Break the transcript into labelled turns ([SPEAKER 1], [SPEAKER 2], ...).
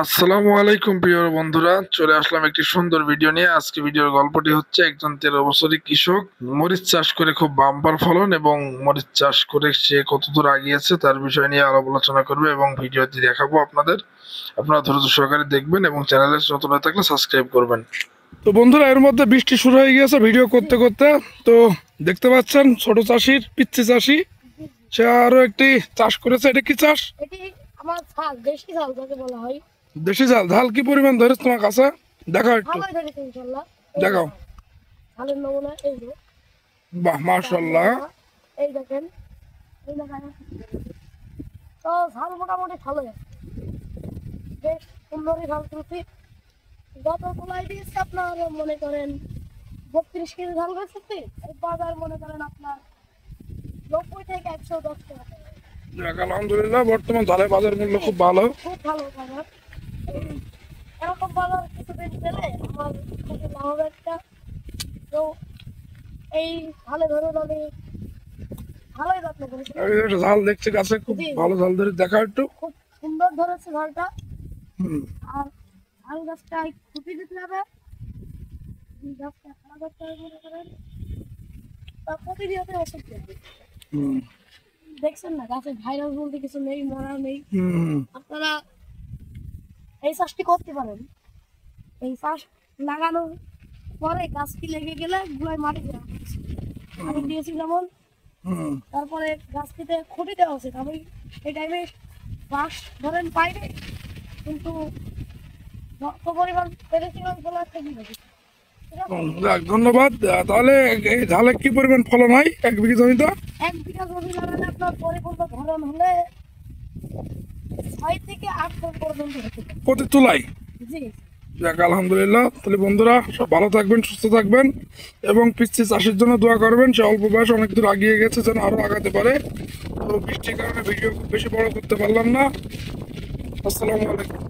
[SPEAKER 1] আসসালামু আলাইকুম প্রিয় বন্ধুরা, চলে আসলাম একটি সুন্দর ভিডিও নিয়ে। আজকে ভিডিওর গল্পটি হচ্ছে একজন 13 বছরের কৃষক মরিচ চাষ করে খুব বাম্পার ফলন এবং মরিচ চাষ করে সে কতদূর আগিয়েছে তার বিষয় নিয়ে আলাপ আলোচনা করবে এবং ভিডিওটি দেখাবো আপনাদের। আপনারা ধৈর্য সহকারে দেখবেন এবং চ্যানেলে নতুন হয়ে থাকলে সাবস্ক্রাইব করবেন। তো বন্ধুরা, এর মধ্যে বৃষ্টি শুরু হয়ে গিয়েছে ভিডিও করতে করতে। তো দেখতে পাচ্ছেন ছোট চাষির পিচ্ছি চাষি, সে আরো একটি চাষ করেছে। এটা কি চাষ?
[SPEAKER 2] এটি আমার ঝাল, দেশি ঝাল যাকে বলা হয়।
[SPEAKER 1] দেশি ঝাল। ঝাল কি পরিমাণ ধরেছে তোমার কাছে? দেখাও একটু,
[SPEAKER 2] ভালোই ধরেছে ইনশাল্লাহ।
[SPEAKER 1] দেখাও।
[SPEAKER 2] ঝালের নমুনা এই যে,
[SPEAKER 1] বাহ, মাশাআল্লাহ।
[SPEAKER 2] এই দেখেন, এই দেখেন। তো ঝাল মোটামুটি ভালোই আছে, বেশ সুন্দরই ঝাল তুলছি। গত তোলাই দিয়েছে আপনার মনে করেন 32 কেজি ঝাল বেঁচেছি। এই বাজার মনে করেন আপনার 90 থেকে 110 টাকা।
[SPEAKER 1] যাক, আলহামদুলিল্লাহ, বর্তমান ঝালের বাজার মূল্য খুব ভালো।
[SPEAKER 2] খুব ভালো বাজার। এরকম বাজার কিছুদিন পেলে আমার খুবই লাভ একটা। তো এই ভালো ধরুন আমি ভালোই যত্ন করেছি।
[SPEAKER 1] আমি একটা ঝাল দেখছি গাছে, খুব
[SPEAKER 2] জি।
[SPEAKER 1] ভালো ঝাল ধরে, দেখা একটু।
[SPEAKER 2] খুব সুন্দর ধরেছে ঝালটা।
[SPEAKER 1] হুম।
[SPEAKER 2] আর ঝাল গাছটা খুঁটি দিতে হবে, গাছটা খারাপ করতে হবে মনে করেন। তা প্রতিনিয়ত ওষুধ দেবে।
[SPEAKER 1] হুম।
[SPEAKER 2] দেখছেন না গাছে ভাইরাস বলতে কিছু নেই, মরা নেই।
[SPEAKER 1] হুম।
[SPEAKER 2] আপনারা এই চাষটি করতে পারেন। এই চাষ লাগানোর পরে গাছটি লেগে গেলে গুলাই মাটি দেওয়া হচ্ছে। আমি দিয়েছি যেমন,
[SPEAKER 1] হুম।
[SPEAKER 2] তারপরে গাছটিতে খুঁটি দেওয়া উচিত। আমি এই টাইমে বাঁশ ধরেন পাইনি, কিন্তু রক্ত পরিমাণ পেরেছিলাম বলে একটা দিন।
[SPEAKER 1] যাক, ধন্যবাদ। তাহলে এই ঝালে কি পরিমাণ ফলন হয় এক বিঘা জমিতে?
[SPEAKER 2] 1 বিঘা জমি লাগালে আপনার পরিপূর্ণ ধরন হলে 6 থেকে 8 টন পর্যন্ত হতে পারে।
[SPEAKER 1] প্রতি তুলাই?
[SPEAKER 2] জি।
[SPEAKER 1] যাক, আলহামদুলিল্লাহ। তাহলে বন্ধুরা, সব ভালো থাকবেন, সুস্থ থাকবেন এবং পিচ্ছি চাষের জন্য দোয়া করবেন। সে অল্প বয়সে অনেক দূর আগিয়ে গেছে, যেন আরো আগাতে পারে। তো বৃষ্টির কারণে ভিডিও খুব বেশি বড় করতে পারলাম না। আসসালামু আলাইকুম।